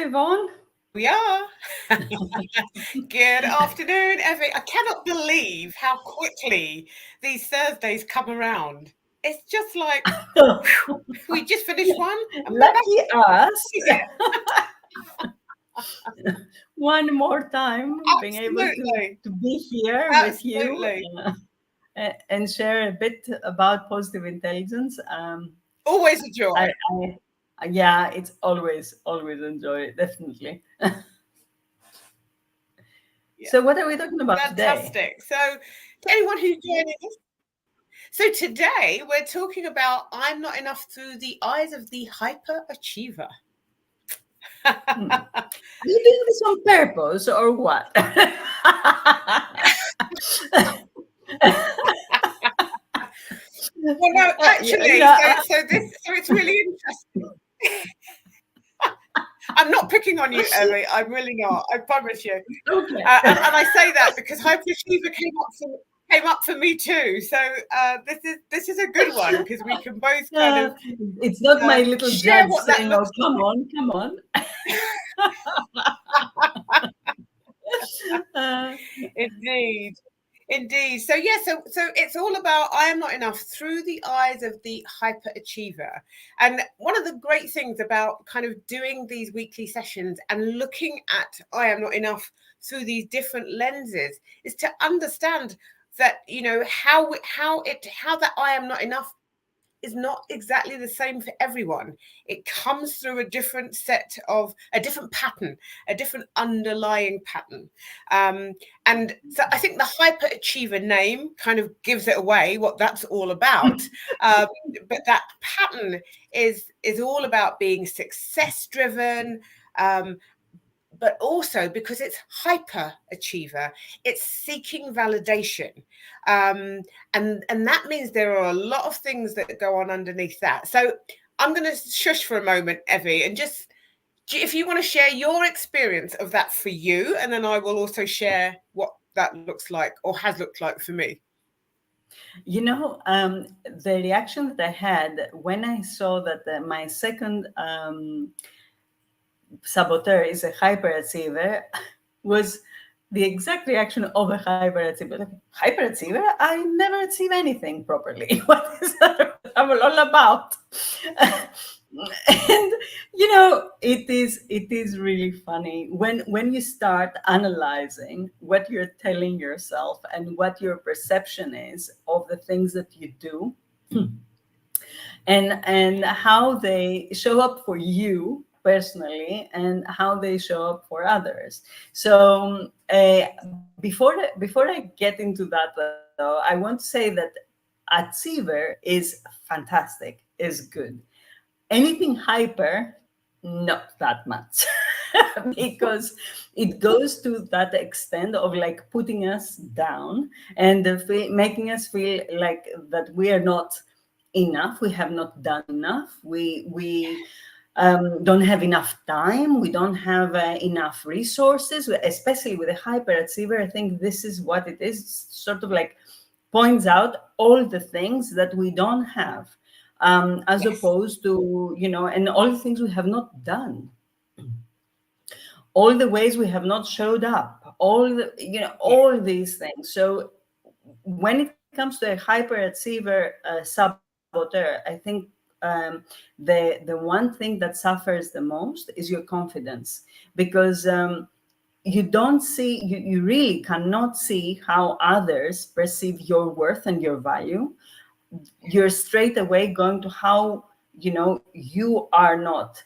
Yvonne. We are. Good afternoon, Evie. I cannot believe how quickly these Thursdays come around. It's just like we just finished one. And Lucky us. One more time being able to be here with you and share a bit about positive intelligence. Always a joy. Yeah, it's always a joy, definitely. Yeah. So what are we talking about today? Fantastic. So to anyone who's joining us, so today we're talking about I'm not enough through the eyes of the hyperachiever. Are you doing this on purpose or what? Well, no, actually, so it's really interesting. I'm not picking on you, Ellie. I'm really not. I promise you. Okay. And I say that because hyperachiever came up for me too. So this is a good one because we can both kind of. It's not my little judge saying, "Oh, come on." Indeed. So so it's all about I am not enough through the eyes of the hyperachiever. And one of the great things about kind of doing these weekly sessions and looking at I am not enough through these different lenses is to understand that, you know, how that I am not enough is not exactly the same for everyone. It comes through a different pattern, a different underlying pattern. And so I think the hyperachiever name kind of gives it away what that's all about. But that pattern is all about being success driven, but also because it's hyperachiever, it's seeking validation. And that means there are a lot of things that go on underneath that. So I'm going to shush for a moment, Evie, and just, if you want to share your experience of that for you, and then I will also share what that looks like or has looked like for me. You know, the reaction that I had when I saw that my second saboteur is a hyperachiever was the exact reaction of a hyperachiever. Like, hyperachiever? I never achieve anything properly. What is that all about? And you know, it is really funny when you start analyzing what you're telling yourself and what your perception is of the things that you do, and how they show up for you personally and how they show up for others. So before I get into that, though, I want to say that achiever is fantastic, is good. Anything hyper, not that much. Because it goes to that extent of like putting us down and making us feel like that we are not enough, we have not done enough, we don't have enough time, we don't have enough resources, especially with a hyperachiever. I think this is what it is, sort of like points out all the things that we don't have, as opposed to, you know, and all the things we have not done, all the ways we have not showed up, all the, you know, all these things. So when it comes to a hyperachiever saboteur, I think the one thing that suffers the most is your confidence, because you don't see, you really cannot see how others perceive your worth and your value. You're straight away going to how, you know, you are not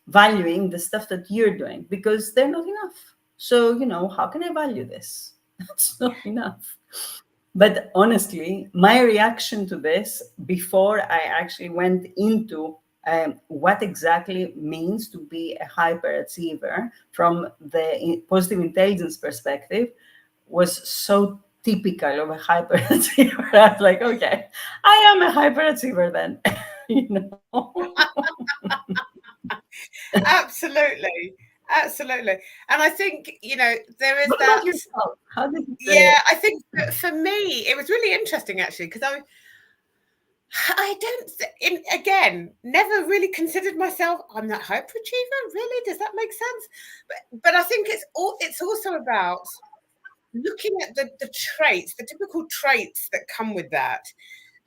valuing the stuff that you're doing because they're not enough. So, you know, how can I value this? That's not enough. But honestly, my reaction to this before I actually went into what exactly means to be a hyperachiever from the positive intelligence perspective was so typical of a hyperachiever. I was like, okay, I am a hyperachiever then. You know? Absolutely. And I think, you know, there is what that. About yourself? How did you say I think for me, it was really interesting actually, because I don't, again, never really considered myself, I'm that hyperachiever. Really? Does that make sense? But I think it's also about looking at the traits, the typical traits that come with that,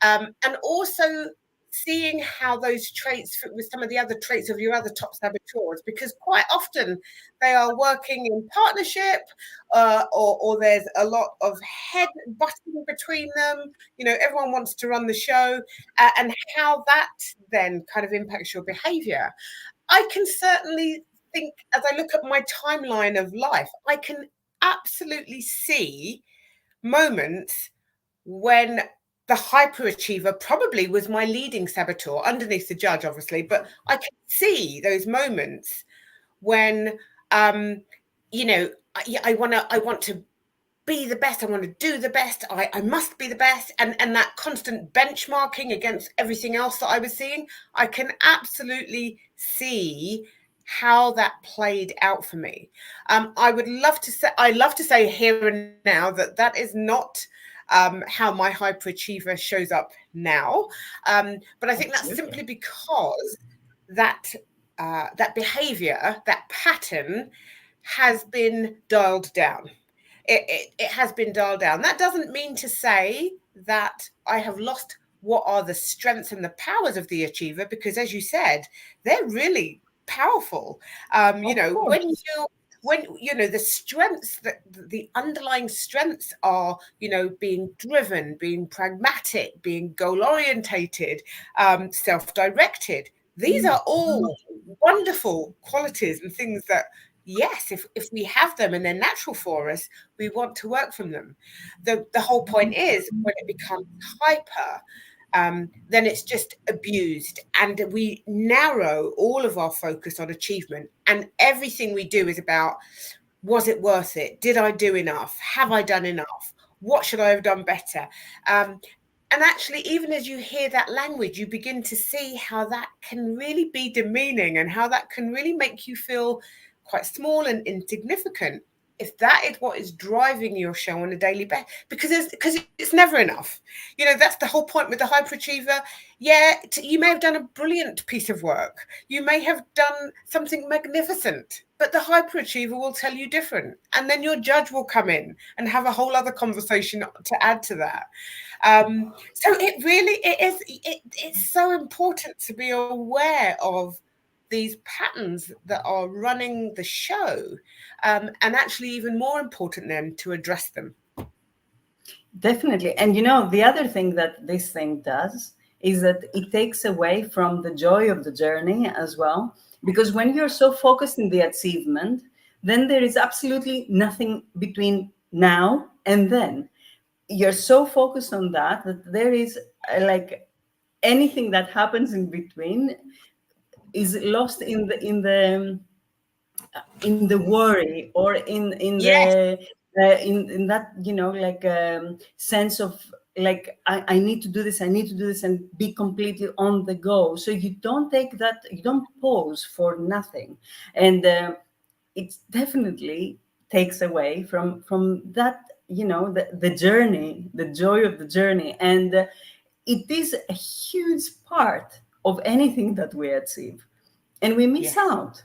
and also seeing how those traits fit with some of the other traits of your other top saboteurs, because quite often they are working in partnership, or there's a lot of head butting between them. Everyone wants to run the show, and how that then kind of impacts your behavior. I can certainly think, as I look at my timeline of life, I can absolutely see moments when the hyperachiever probably was my leading saboteur underneath the judge, obviously, but I can see those moments when, I want to be the best. I want to do the best. I must be the best. And that constant benchmarking against everything else that I was seeing, I can absolutely see how that played out for me. I love to say here and now that is not how my hyperachiever shows up now. But I think that's simply because that behavior, that pattern has been dialed down. It has been dialed down. That doesn't mean to say that I have lost what are the strengths and the powers of the achiever, because as you said, they're really powerful. When the strengths, that the underlying strengths are, being driven, being pragmatic, being goal orientated, self-directed. These are all wonderful qualities and things that, yes, if we have them and they're natural for us, we want to work from them. The whole point is, when it becomes hyper, then it's just abused, and we narrow all of our focus on achievement, and everything we do is about, was it worth it? Did I do enough? Have I done enough? What should I have done better? And actually, even as you hear that language, you begin to see how that can really be demeaning, and how that can really make you feel quite small and insignificant, if that is what is driving your show on a daily basis, because it's never enough. That's the whole point with the hyperachiever. Yeah, you may have done a brilliant piece of work, you may have done something magnificent, but the hyperachiever will tell you different, and then your judge will come in and have a whole other conversation to add to that. So it's so important to be aware of these patterns that are running the show, and actually even more important then to address them. Definitely. And the other thing that this thing does is that it takes away from the joy of the journey as well, because when you're so focused in the achievement, then there is absolutely nothing between now and then. You're so focused on that there is like anything that happens in between is lost in the worry, or in Yes. the in that sense of like, I need to do this, and be completely on the go. So you don't pause for nothing, and it definitely takes away from that, the journey, the joy of the journey, and it is a huge part of anything that we achieve, and we miss out.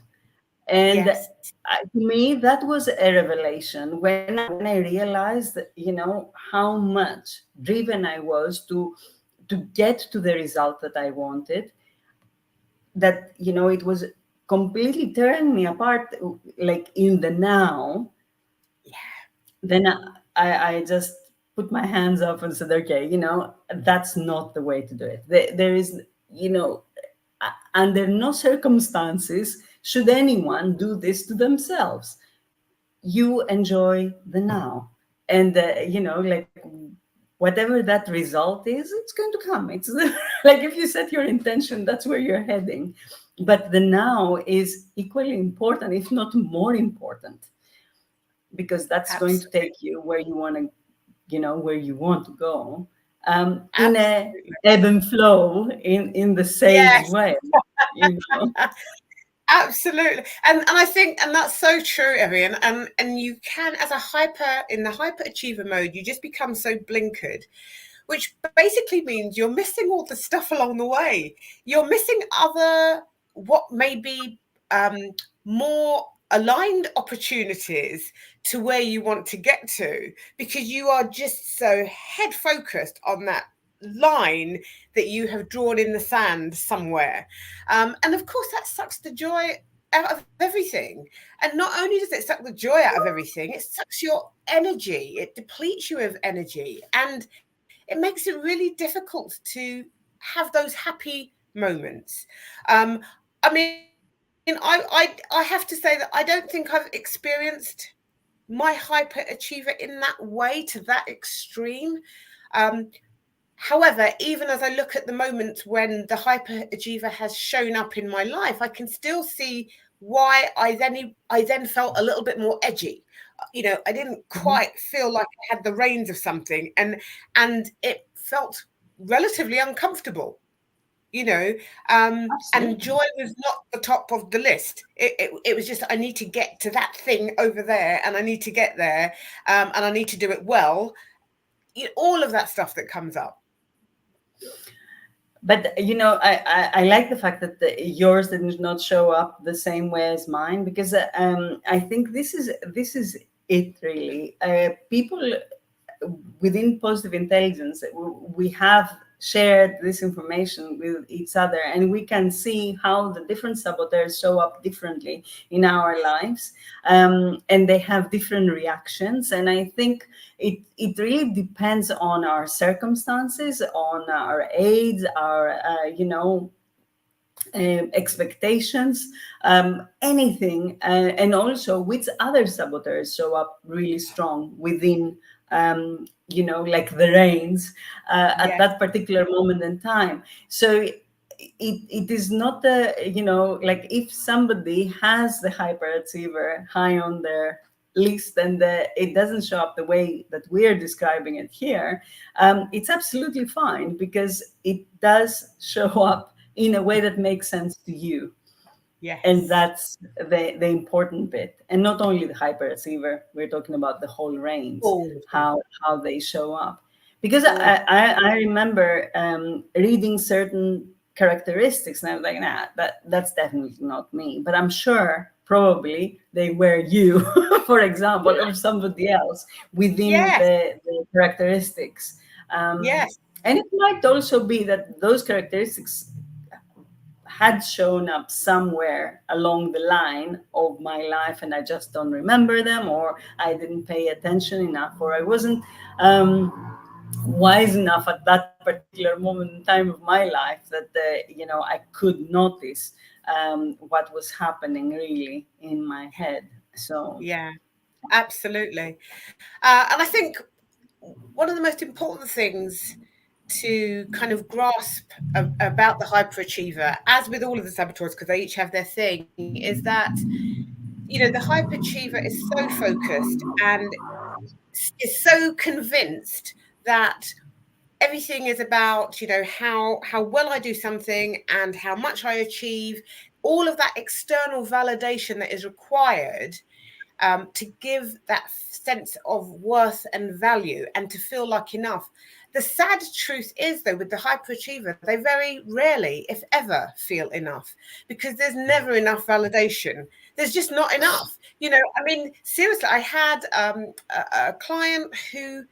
And Yes. to me, that was a revelation when I realized, how much driven I was to get to the result that I wanted. That it was completely tearing me apart, like in the now. Yeah. Then I just put my hands up and said, okay, that's not the way to do it. There is, under no circumstances should anyone do this to themselves. You enjoy the now, and like whatever that result is, it's going to come. It's like, if you set your intention, that's where you're heading. But the now is equally important, if not more important, because that's going to take you where you want to go, in a ebb and flow, in the sage way. Absolutely. And I think, and that's so true, Evie. And you can, as in the hyperachiever mode, you just become so blinkered. which basically means you're missing all the stuff along the way. You're missing other, what may be more aligned opportunities to where you want to get to, because you are just so head focused on that line that you have drawn in the sand somewhere. And of course, that sucks the joy out of everything. And not only does it suck the joy out of everything, it sucks your energy, it depletes you of energy, and it makes it really difficult to have those happy moments. I mean, I have to say that I don't think I've experienced my hyperachiever in that way, to that extreme. However, even as I look at the moments when the hyperachiever has shown up in my life, I can still see why I then felt a little bit more edgy. You know, I didn't quite feel like I had the reins of something, and it felt relatively uncomfortable. You know, and joy was not the top of the list. It was just, I need to get to that thing over there, and I need to get there, and I need to do it well. You know, all of that stuff that comes up. But you know, I like the fact that yours did not show up the same way as mine, because I think this is it really. People within positive intelligence, we have shared this information with each other, and we can see how the different saboteurs show up differently in our lives, and they have different reactions. And I think it really depends on our circumstances, on our age, our expectations, anything, and also which other saboteurs show up really strong within, like the reins at that particular moment in time. So it is not like if somebody has the hyperachiever high on their list and it doesn't show up the way that we're describing it here, it's absolutely fine, because it does show up in a way that makes sense to you. Yes. And that's the important bit. And not only the hyperachiever, we're talking about the whole range, how they show up. Because I remember reading certain characteristics, and I was like, nah, that's definitely not me. But I'm sure probably they were you, for example, or somebody else within the characteristics. Yes. And it might also be that those characteristics had shown up somewhere along the line of my life, and I just don't remember them, or I didn't pay attention enough, or I wasn't wise enough at that particular moment in time of my life that I could notice what was happening really in my head. So yeah, absolutely. And I think one of the most important things to kind of grasp about the hyperachiever, as with all of the saboteurs, because they each have their thing, is that, you know, the hyperachiever is so focused and is so convinced that everything is about, you know, how well I do something and how much I achieve, all of that external validation that is required to give that sense of worth and value and to feel like enough. The sad truth is, though, with the hyperachiever, they very rarely, if ever, feel enough, because there's never enough validation. There's just not enough. You know, I mean, seriously, I had a client who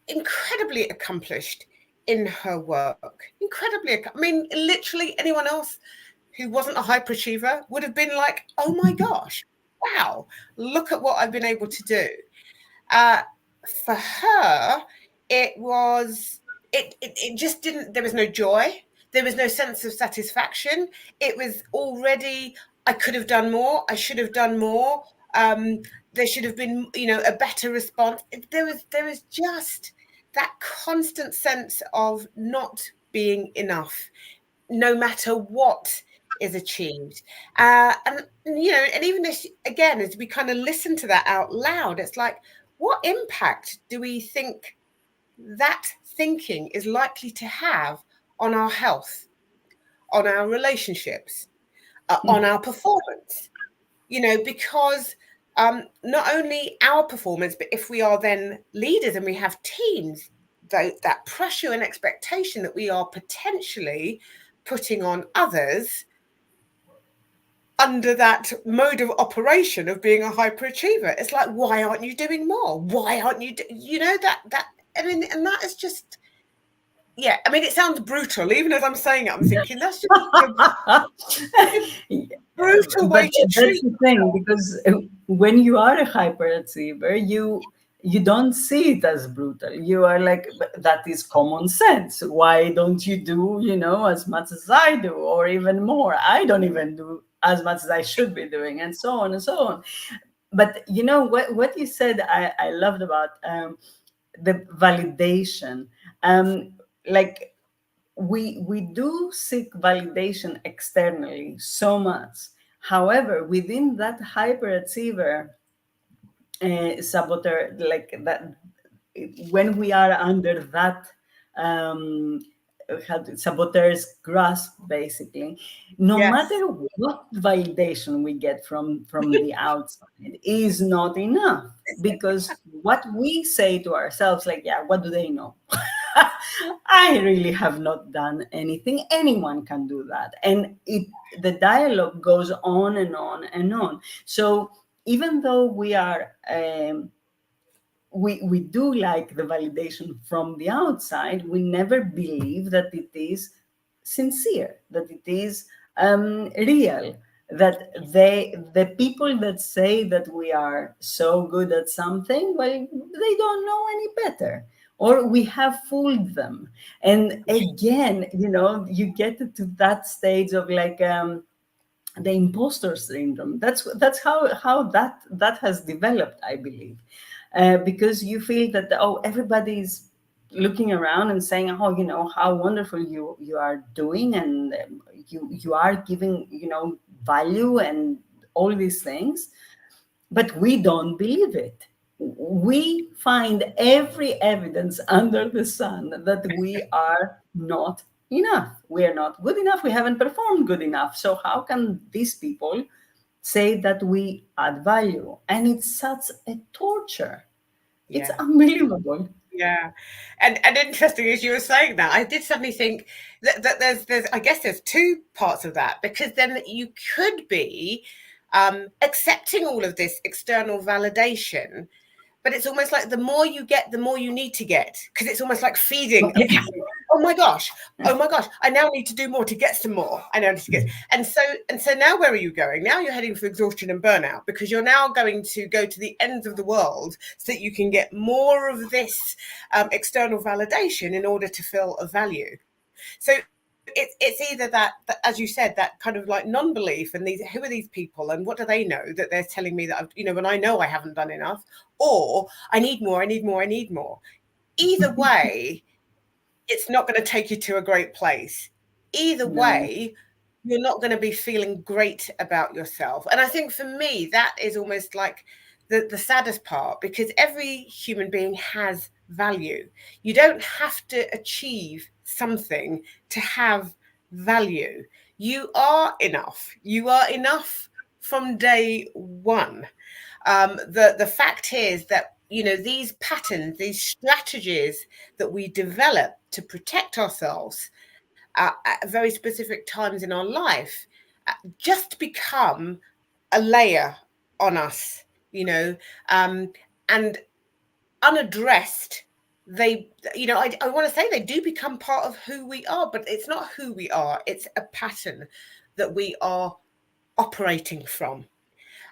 incredibly accomplished in her work. I mean, literally anyone else who wasn't a hyperachiever would have been like, oh my gosh, wow, look at what I've been able to do. For her, it just didn't, there was no joy. There was no sense of satisfaction. It was already, I could have done more. I should have done more. There should have been, you know, a better response. There was just that constant sense of not being enough, no matter what is achieved. And you know, and even as again, as we kind of listen to that out loud, it's like, what impact do we think that thinking is likely to have on our health, on our relationships, on our performance? You know, because not only our performance, but if we are then leaders and we have teams, that pressure and expectation that we are potentially putting on others under that mode of operation of being a hyperachiever. It's like, why aren't you doing more? Why aren't you, that, I mean, and that is just, yeah, I mean, it sounds brutal. Even as I'm saying it, I'm thinking that's just a brutal way to treat. That's the thing, because when you are a hyperachiever, you don't see it as brutal. You are like, that is common sense. Why don't you do, as much as I do, or even more? I don't even do as much as I should be doing, and so on and so on. But what you said, I loved about the validation. Like, we do seek validation externally so much. However, within that hyperachiever saboteur, like that, when we are under that saboteur's grasp, basically, no Yes. matter what validation we get from the outside, is not enough, because what we say to ourselves, like, yeah, what do they know? I really have not done anything. Anyone can do that. And the dialogue goes on and on and on. So even though we are, we do like the validation from the outside, we never believe that it is sincere, that it is real, that the people that say that we are so good at something, well, they don't know any better, or we have fooled them. And again, you get to that stage of like the imposter syndrome. That's how that has developed, I believe, because you feel that, oh, everybody's looking around and saying, oh, how wonderful you are doing, and you are giving value and all these things, but we don't believe it. We find every evidence under the sun that we are not enough. We are not good enough. We haven't performed good enough. So how can these people say that we add value? And it's such a torture. It's unbelievable. Yeah, and interesting, as you were saying that, I did suddenly think that there's I guess there's two parts of that, because then you could be accepting all of this external validation, but it's almost like the more you get, the more you need to get, because it's almost like feeding a pattern. Oh my gosh, I now need to do more to get some more. I now need to get, and so now where are you going? Now you're heading for exhaustion and burnout, because you're now going to go to the ends of the world so that you can get more of this external validation in order to feel a value. So it's either that, as you said, that kind of like non-belief, and who are these people and what do they know that they're telling me that when I know I haven't done enough, or I need more. Either way, it's not going to take you to a great place. Either way, you're not going to be feeling great about yourself. And I think for me, that is almost like the saddest part, because every human being has value. You don't have to achieve something to have value. You are enough. You are enough from day one. The fact is that these patterns, these strategies that we develop to protect ourselves at very specific times in our life just become a layer on us, and unaddressed. They, I want to say they do become part of who we are, but it's not who we are. It's a pattern that we are operating from.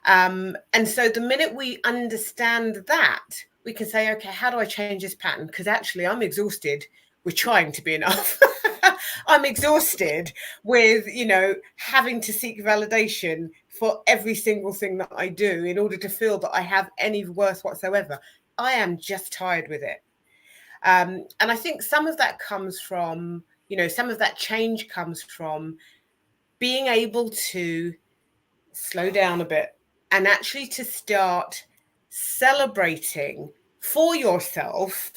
And so the minute we understand that, we can say, okay, how do I change this pattern? Because actually I'm exhausted with trying to be enough. I'm exhausted with, having to seek validation for every single thing that I do in order to feel that I have any worth whatsoever. I am just tired with it. And I think some of that comes from, some of that change comes from being able to slow down a bit and actually to start celebrating for yourself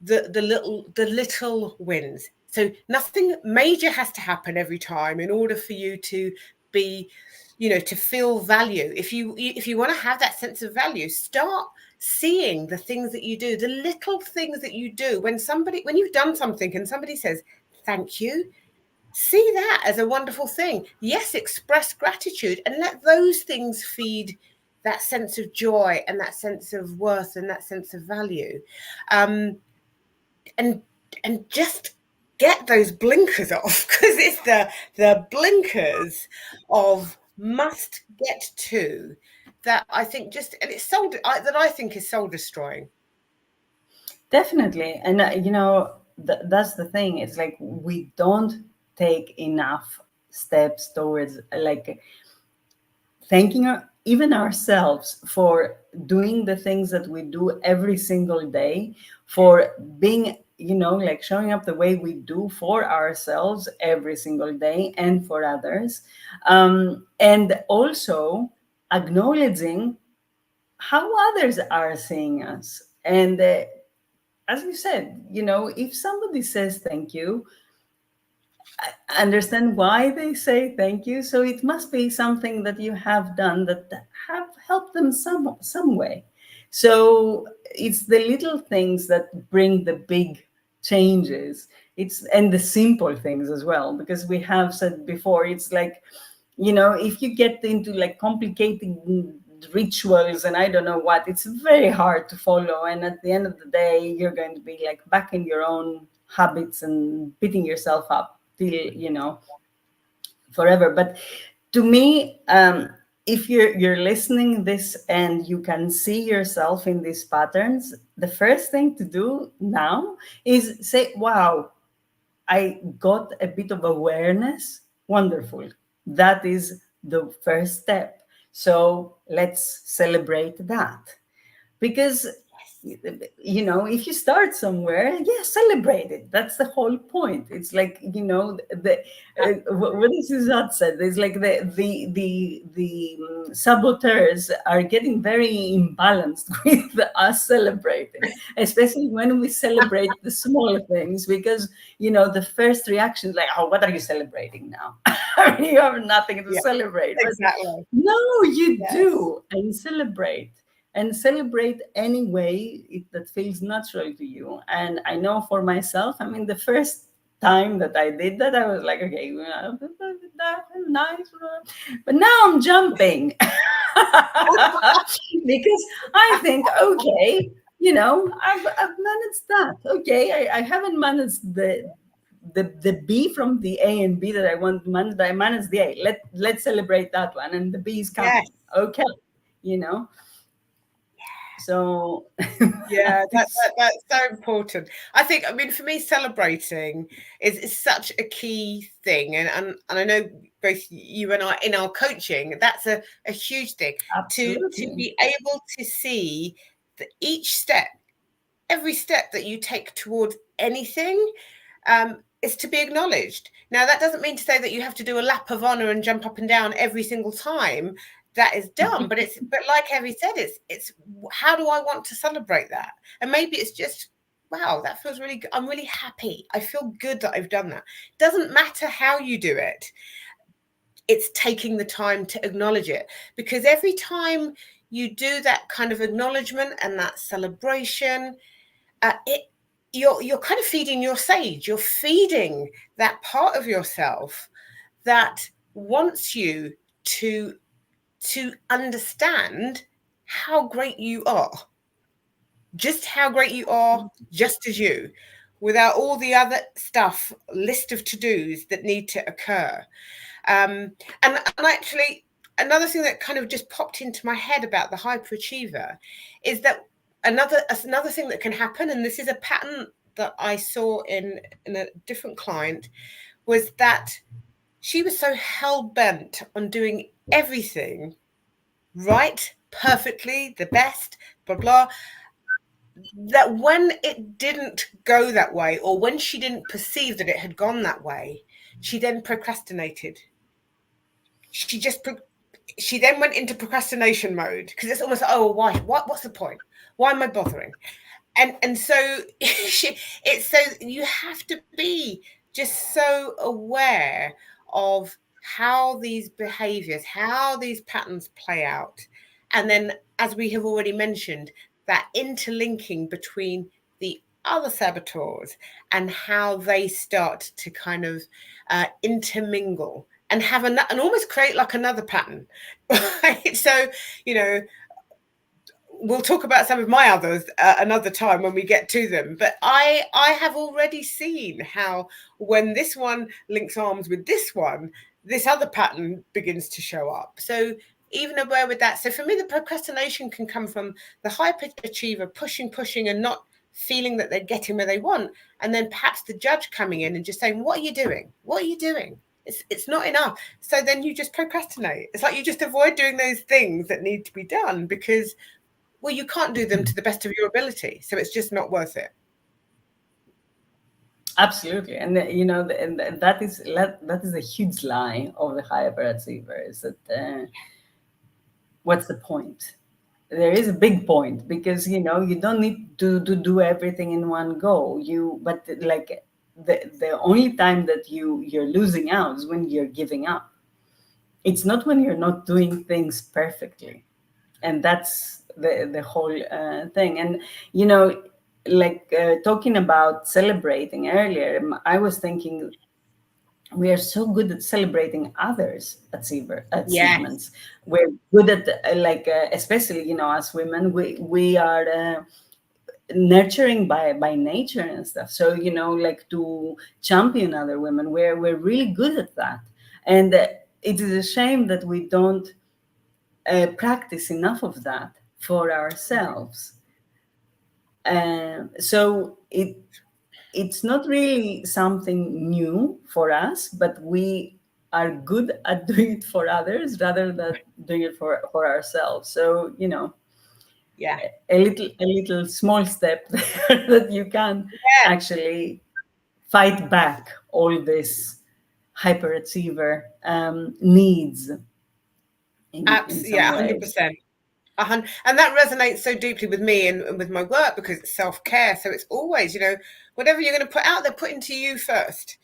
the little wins. So nothing major has to happen every time in order for you to be to feel value. If you want to have that sense of value, start seeing the things that you do, the little things that you do. When you've done something and somebody says thank you, see that as a wonderful thing. Yes, express gratitude and let those things feed that sense of joy and that sense of worth and that sense of value. And just get those blinkers off, because it's the blinkers of must get to that I think that I think is soul destroying. Definitely. And that's the thing. It's like we don't take enough steps towards like thanking even ourselves for doing the things that we do every single day, for being like showing up the way we do for ourselves every single day and for others, and also acknowledging how others are seeing us. And as you said, if somebody says thank you, understand why they say thank you. So it must be something that you have done that have helped them some way. So it's the little things that bring the big changes. And the simple things as well, because we have said before, it's like, if you get into like complicated rituals and I don't know what, it's very hard to follow. And at the end of the day, you're going to be like back in your own habits and beating yourself up till forever. But to me, if you're listening this and you can see yourself in these patterns, the first thing to do now is say, wow, I got a bit of awareness. Wonderful. That is the first step. So let's celebrate that. Because if you start somewhere, celebrate it. That's the whole point. It's like, what is Suzanne said? It's like the saboteurs are getting very imbalanced with us celebrating, especially when we celebrate the small things, because the first reaction is like, oh, what are you celebrating now? You have nothing to celebrate. Exactly. No, you do, and celebrate. And celebrate any way that feels natural to you. And I know for myself, I mean, the first time that I did that, I was like, okay, nice. But now I'm jumping because I think, okay, I've managed that. Okay, I haven't managed the B from the A and B that I want to manage. I managed the A. Let's celebrate that one, and the B is coming. Yes. Okay, So that's so important. I think, I mean, for me, celebrating is such a key thing, and I know both you and I in our coaching, that's a huge thing. To be able to see that every step that you take towards anything, is to be acknowledged. Now, that doesn't mean to say that you have to do a lap of honor and jump up and down every single time that is done, but like Evie said, it's how do I want to celebrate that? And maybe it's just, wow, that feels really good. I'm really happy. I feel good that I've done that. It doesn't matter how you do it. It's taking the time to acknowledge it, because every time you do that kind of acknowledgement and that celebration, you're kind of feeding your sage. You're feeding that part of yourself that wants you to understand how great you are, just how great you are, just as you, without all the other stuff, list of to-dos that need to occur. And actually, another thing that kind of just popped into my head about the hyperachiever is that another thing that can happen, and this is a pattern that I saw in a different client, was that she was so hell-bent on doing everything right, perfectly, the best, blah, blah, that when it didn't go that way, or when she didn't perceive that it had gone that way, she then procrastinated. She then went into procrastination mode, because it's almost like, oh, why? What's the point? Why am I bothering? And so it's so you have to be just so aware of how these behaviors, how these patterns play out. And then, as we have already mentioned, that interlinking between the other saboteurs and how they start to kind of intermingle and have and almost create like another pattern. Right? So, you know, we'll talk about some of my others another time when we get to them. But I have already seen how when this one links arms with this one, this other pattern begins to show up. So even aware with that. So for me, the procrastination can come from the hyperachiever pushing and not feeling that they're getting where they want. And then perhaps the judge coming in and just saying, what are you doing? What are you doing? It's not enough. So then you just procrastinate. It's like you just avoid doing those things that need to be done because, well, you can't do them to the best of your ability. So it's just not worth it. Absolutely. And you know, and that is a huge lie of the hyperachiever, is that what's the point? There is a big point, because you know you don't need to do everything in one go. But like the only time that you're losing out is when you're giving up. It's not when you're not doing things perfectly, and that's the whole thing. And you know, like talking about celebrating earlier, I was thinking we are so good at celebrating others' achievements. Yes. We're good at especially, you know, as women, we are nurturing by nature and stuff. So you know, like to champion other women, we're really good at that. And it is a shame that we don't practice enough of that for ourselves. So it's not really something new for us, but we are good at doing it for others rather than doing it for ourselves. So you know, Yeah. a little small step that you can Yeah. actually fight back all this hyperachiever needs in some Yeah, ways. 100%. And that resonates so deeply with me and with my work because it's self-care. So it's always, you know, whatever you're going to put out there, put into you first.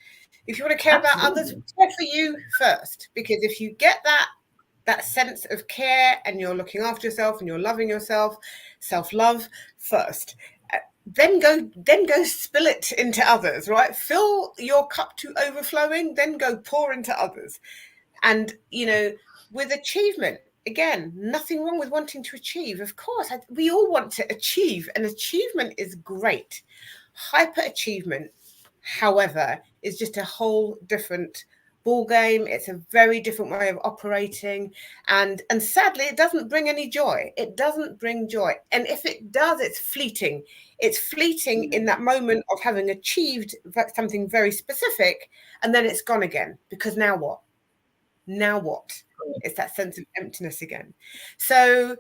If you want to care about others, Absolutely. care for you first. Because if you get that sense of care and you're looking after yourself and you're loving yourself, self-love first, then go spill it into others, right? Fill your cup to overflowing, then go pour into others. And you know, with achievement, again, nothing wrong with wanting to achieve. Of course, we all want to achieve, and achievement is great. Hyperachievement, however, is just a whole different ball game. It's a very different way of operating, and sadly, it doesn't bring any joy. It doesn't bring joy, and if it does, it's fleeting. It's fleeting in that moment of having achieved something very specific, and then it's gone again, because now what? Now what? It's that sense of emptiness again. So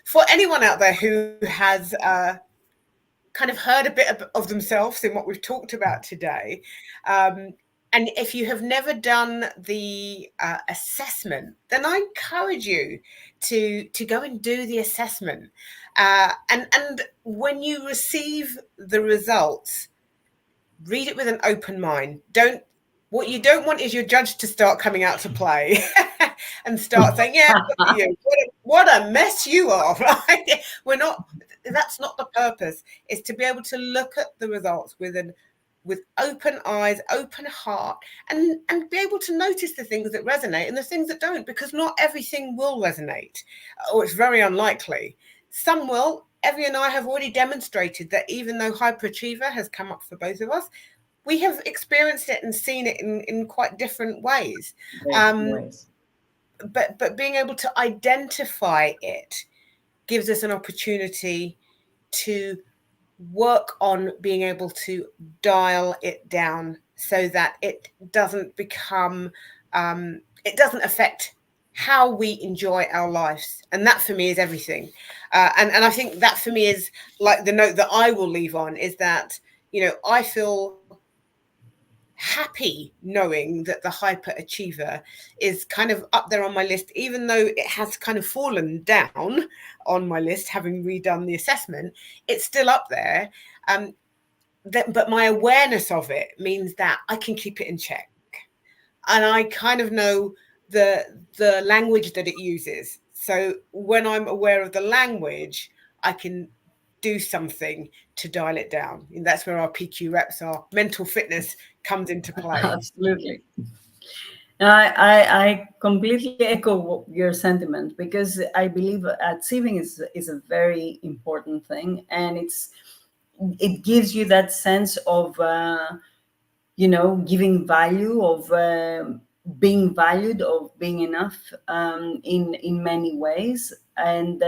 for anyone out there who has kind of heard a bit of themselves in what we've talked about today, and if you have never done the assessment, then I encourage you to go and do the assessment. And when you receive the results, read it with an open mind. What you don't want is your judge to start coming out to play and start saying, yeah, look at you, what a mess you are, right? That's not the purpose. It's to be able to look at the results with open eyes, open heart, and be able to notice the things that resonate and the things that don't, because not everything will resonate, or it's very unlikely. Some will. Evie and I have already demonstrated that even though hyperachiever has come up for both of us, we have experienced it and seen it in quite different ways. But being able to identify it gives us an opportunity to work on being able to dial it down so that it doesn't become, it doesn't affect how we enjoy our lives. And that for me is everything. And I think that for me is like the note that I will leave on, is that, you know, I feel happy knowing that the hyperachiever is kind of up there on my list, even though it has kind of fallen down on my list, having redone the assessment. It's still up there. But my awareness of it means that I can keep it in check. And I kind of know the language that it uses. So when I'm aware of the language, I can do something to dial it down. And that's where our PQ reps, our mental fitness, comes into play. Absolutely. I completely echo your sentiment, because I believe achieving is a very important thing, and it gives you that sense of giving value, of being valued, of being enough, in many ways. And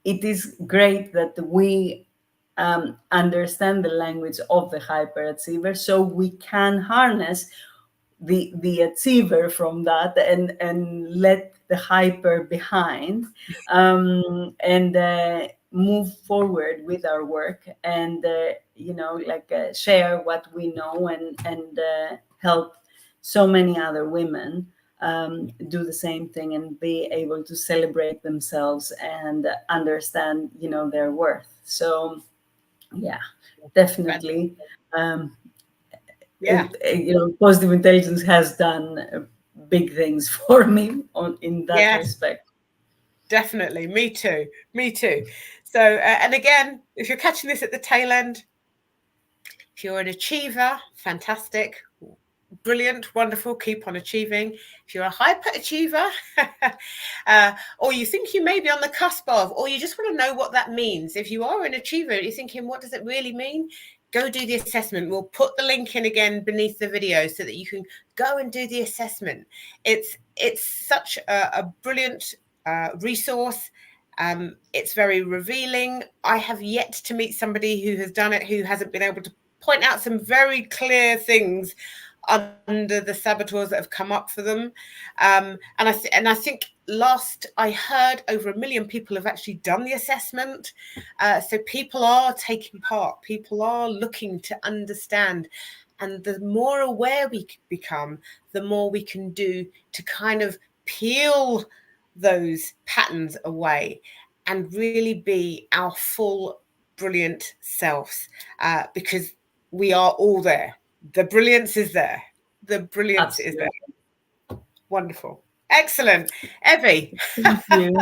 it is great that we understand the language of the hyperachiever, so we can harness the achiever from that, and let the hyper behind, and move forward with our work, and share what we know, and help so many other women do the same thing, and be able to celebrate themselves and understand their worth. So yeah, definitely. Positive intelligence has done big things for me in that respect. Definitely. Me too. So and again, if you're catching this at the tail end, if you're an achiever, fantastic, brilliant, wonderful, keep on achieving. If you're a hyperachiever, or you think you may be on the cusp of, or you just want to know what that means, if you are an achiever, you're thinking, what does it really mean? Go do the assessment. We'll put the link in again beneath the video so that you can go and do the assessment. It's such a brilliant resource. It's very revealing. I have yet to meet somebody who has done it who hasn't been able to point out some very clear things under the saboteurs that have come up for them. And I think last I heard, over 1 million people have actually done the assessment. So people are taking part, people are looking to understand. And the more aware we become, the more we can do to kind of peel those patterns away and really be our full, brilliant selves, because we are all there. The brilliance is there. The brilliance Absolutely. is there. Wonderful. Excellent. Evie. Thank you.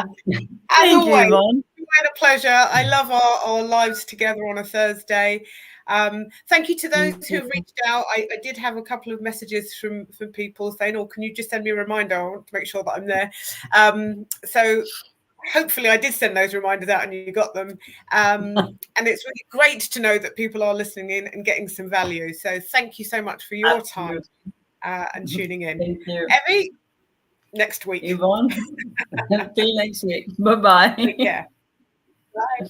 As always, Yvonne. It's been a pleasure. I love our lives together on a Thursday. Thank you to those who reached out. I did have a couple of messages from people saying, oh, can you just send me a reminder? I want to make sure that I'm there. So hopefully I did send those reminders out and you got them. And it's really great to know that people are listening in and getting some value. So thank you so much for your time and tuning in. Thank you. Evie, next week. Yvonne, until next week. Bye-bye. Take care. Bye.